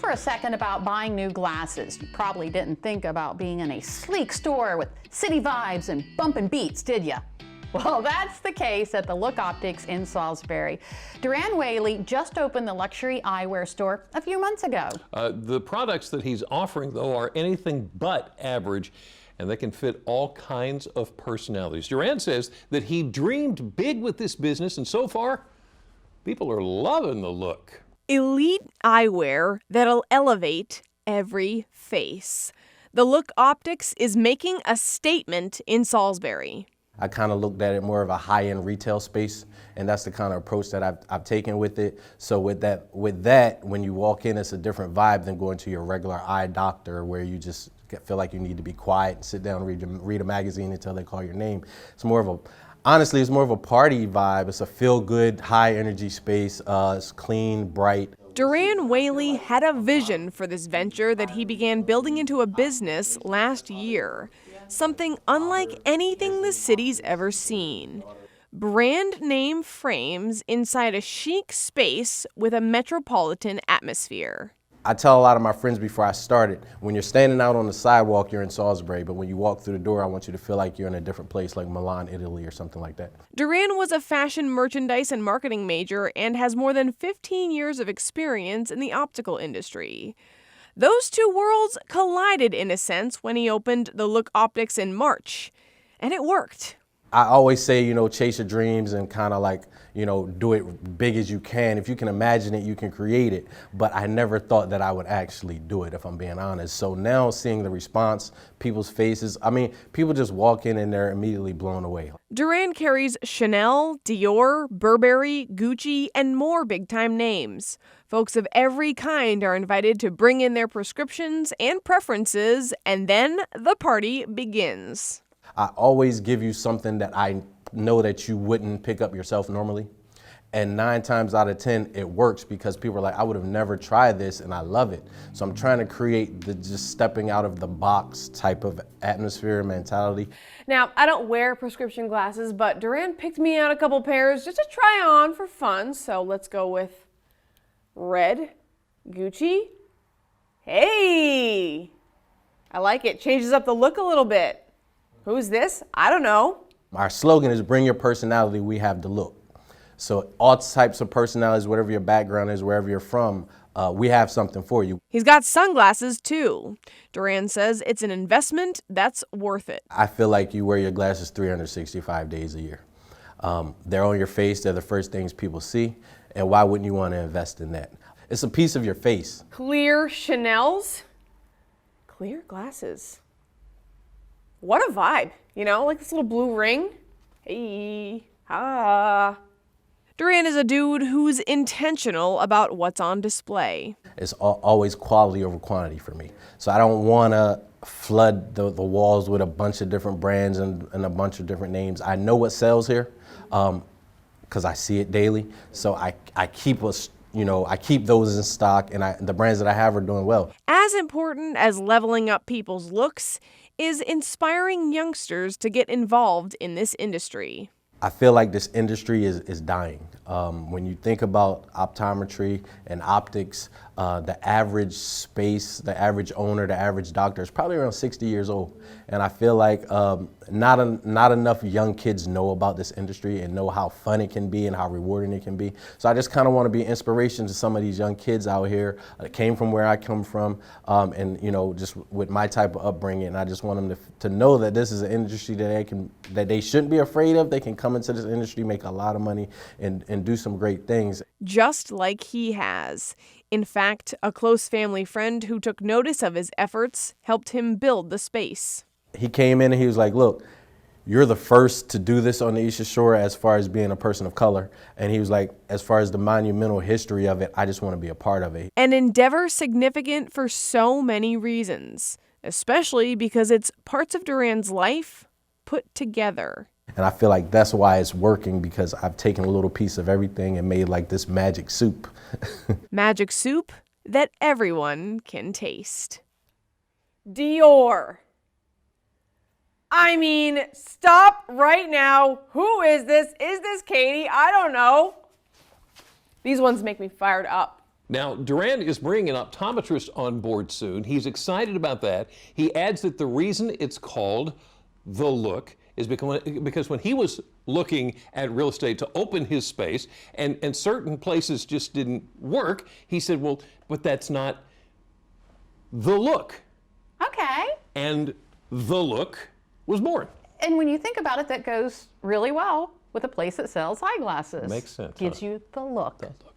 for a second about buying new glasses. You probably didn't think about being in a sleek store with city vibes and bumping beats, did you? Well, that's the case at the Look Optics in Salisbury. Duran Whaley just opened the luxury eyewear store a few months ago. The products that he's offering, though, are anything but average, and they can fit all kinds of personalities. Duran says that he dreamed big with this business, and so far, people are loving the look. Elite eyewear that'll elevate every face. The Look Optics is making a statement in Salisbury. I kind of looked at it more of a high-end retail space, and that's the kind of approach that I've taken with it. So with that, when you walk in, it's a different vibe than going to your regular eye doctor where you just feel like you need to be quiet and sit down and read a magazine until they call your name. It's more of a, honestly, it's more of a party vibe. It's a feel-good, high-energy space. It's clean, bright. Duran Whaley had a vision for this venture that he began building into a business last year. Something unlike anything the city's ever seen. Brand name frames inside a chic space with a metropolitan atmosphere. I tell a lot of my friends before I started, when you're standing out on the sidewalk, you're in Salisbury, but when you walk through the door, I want you to feel like you're in a different place, like Milan, Italy, or something like that. Duran was a fashion merchandise and marketing major and has more than 15 years of experience in the optical industry. Those two worlds collided in a sense when he opened the Look Optics in March, and it worked. I always say, chase your dreams and kind of like, do it big as you can. If you can imagine it, you can create it. But I never thought that I would actually do it, if I'm being honest. So now seeing the response, people's faces, people just walk in and they're immediately blown away. Duran carries Chanel, Dior, Burberry, Gucci, and more big-time names. Folks of every kind are invited to bring in their prescriptions and preferences, and then the party begins. I always give you something that I know that you wouldn't pick up yourself normally. And 9 times out of 10, it works because people are like, I would have never tried this and I love it. So I'm trying to create the just stepping out of the box type of atmosphere mentality. Now, I don't wear prescription glasses, but Duran picked me out a couple pairs just to try on for fun. So let's go with red, Gucci. Hey, I like it. Changes up the look a little bit. Who's this? I don't know. Our slogan is bring your personality, we have the look. So all types of personalities, whatever your background is, wherever you're from, we have something for you. He's got sunglasses too. Duran says it's an investment that's worth it. I feel like you wear your glasses 365 days a year. They're on your face, they're the first things people see, and why wouldn't you want to invest in that? It's a piece of your face. Clear Chanel's. Clear glasses. What a vibe, like this little blue ring. Hey, ah. Duran is a dude who's intentional about what's on display. It's always quality over quantity for me. So I don't want to flood the walls with a bunch of different brands and a bunch of different names. I know what sells here because I see it daily. So I keep us. I keep those in stock, and the brands that I have are doing well. As important as leveling up people's looks is inspiring youngsters to get involved in this industry. I feel like this industry is dying. When you think about optometry and optics, the average space, the average owner, the average doctor is probably around 60 years old. And I feel like not enough young kids know about this industry and know how fun it can be and how rewarding it can be. So I just kind of want to be an inspiration to some of these young kids out here that came from where I come from and, just with my type of upbringing. And I just want them to know that this is an industry that they shouldn't be afraid of. They can come into this industry, make a lot of money, and do some great things. Just like he has. In fact, a close family friend who took notice of his efforts helped him build the space. He came in and he was like, look, you're the first to do this on the Eastern Shore as far as being a person of color. And he was like, as far as the monumental history of it, I just want to be a part of it. An endeavor significant for so many reasons, especially because it's parts of Duran's life put together. And I feel like that's why it's working, because I've taken a little piece of everything and made like this magic soup. Magic soup that everyone can taste. Dior. Stop right now. Who is this? Is this Katie? I don't know. These ones make me fired up. Now, Durand is bringing an optometrist on board soon. He's excited about that. He adds that the reason it's called The Look is because when he was looking at real estate to open his space and certain places just didn't work, he said, well, but that's not The Look. Okay. And The Look was born. And when you think about it, that goes really well with a place that sells eyeglasses. Makes sense, Gives huh? you the look. The Look.